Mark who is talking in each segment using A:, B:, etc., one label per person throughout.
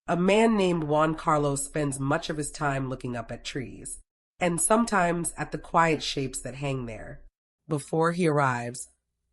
A: A man named Juan Carlos spends much of his time looking up at trees, and sometimes at the quiet shapes that hang there. Before he arrives,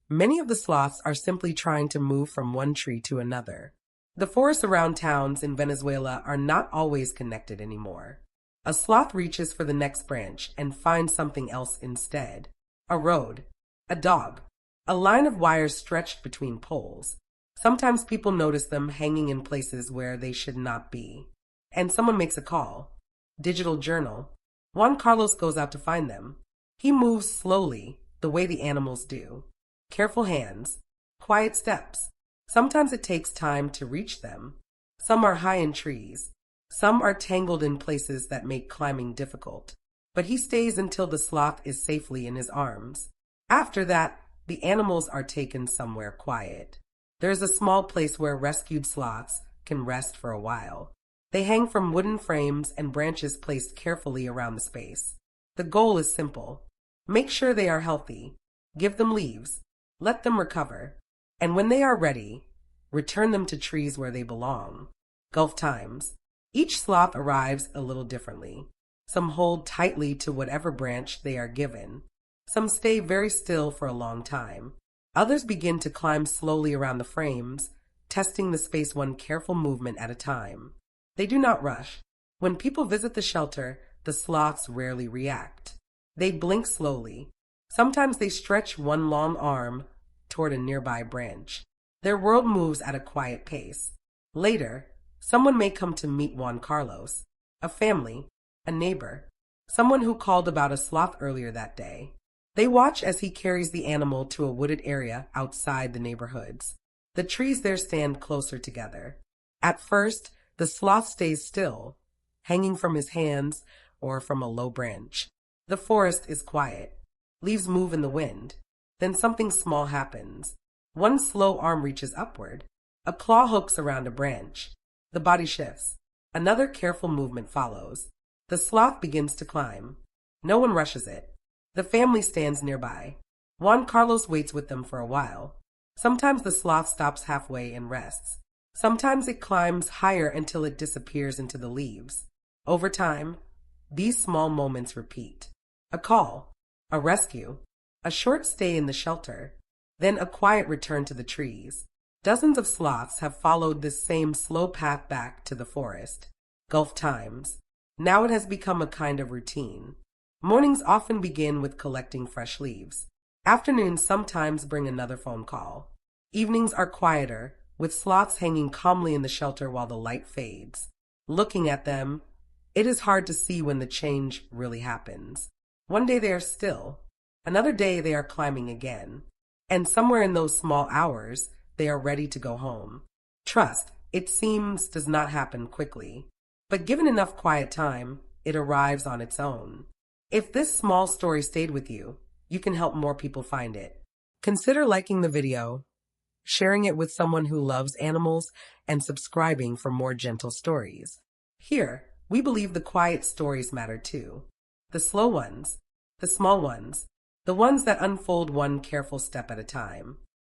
A: many of the sloths are simply trying to move from one tree to another. The forests around towns in Venezuela are not always connected anymore. A sloth reaches for the next branch and finds something else instead. A road, a dog, a line of wires stretched between poles. Sometimes people notice them hanging in places where they should not be. And someone makes a call. Digital journal. Juan Carlos goes out to find them. He moves slowly, the way the animals do. Careful hands, quiet steps. Sometimes it takes time to reach them. Some are high in trees. Some are tangled in places that make climbing difficult. But he stays until the sloth is safely in his arms. After that, the animals are taken somewhere quiet. There is a small place where rescued sloths can rest for a while. They hang from wooden frames and branches placed carefully around the space. The goal is simple. Make sure they are healthy. Give them leaves. Let them recover. And when they are ready, return them to trees where they belong. Gulf times. Each sloth arrives a little differently. Some hold tightly to whatever branch they are given. Some stay very still for a long time. Others begin to climb slowly around the frames, testing the space one careful movement at a time. They do not rush. When people visit the shelter, the sloths rarely react. They blink slowly. Sometimes they stretch one long arm toward a nearby branch. Their world moves at a quiet pace. Later, someone may come to meet Juan Carlos, a family, a neighbor, someone who called about a sloth earlier that day. They watch as he carries the animal to a wooded area outside the neighborhoods. The trees there stand closer together. At first, the sloth stays still, hanging from his hands or from a low branch. The forest is quiet. Leaves move in the wind. Then something small happens. One slow arm reaches upward. A claw hooks around a branch. The body shifts. Another careful movement follows. The sloth begins to climb. No one rushes it. The family stands nearby. Juan Carlos waits with them for a while. Sometimes the sloth stops halfway and rests. Sometimes it climbs higher until it disappears into the leaves. Over time, these small moments repeat. A call, a rescue, a short stay in the shelter, then a quiet return to the trees. Dozens of sloths have followed this same slow path back to the forest. Gulf times. Now it has become a kind of routine. Mornings often begin with collecting fresh leaves. Afternoons sometimes bring another phone call. Evenings are quieter, with sloths hanging calmly in the shelter while the light fades. Looking at them, it is hard to see when the change really happens. One day they are still. Another day they are climbing again. And somewhere in those small hours, they are ready to go home. Trust, it seems, does not happen quickly. But given enough quiet time, it arrives on its own. If this small story stayed with you, you can help more people find it. Consider liking the video, sharing it with someone who loves animals, and subscribing for more gentle stories. Here, we believe the quiet stories matter too. The slow ones, the small ones, the ones that unfold one careful step at a time.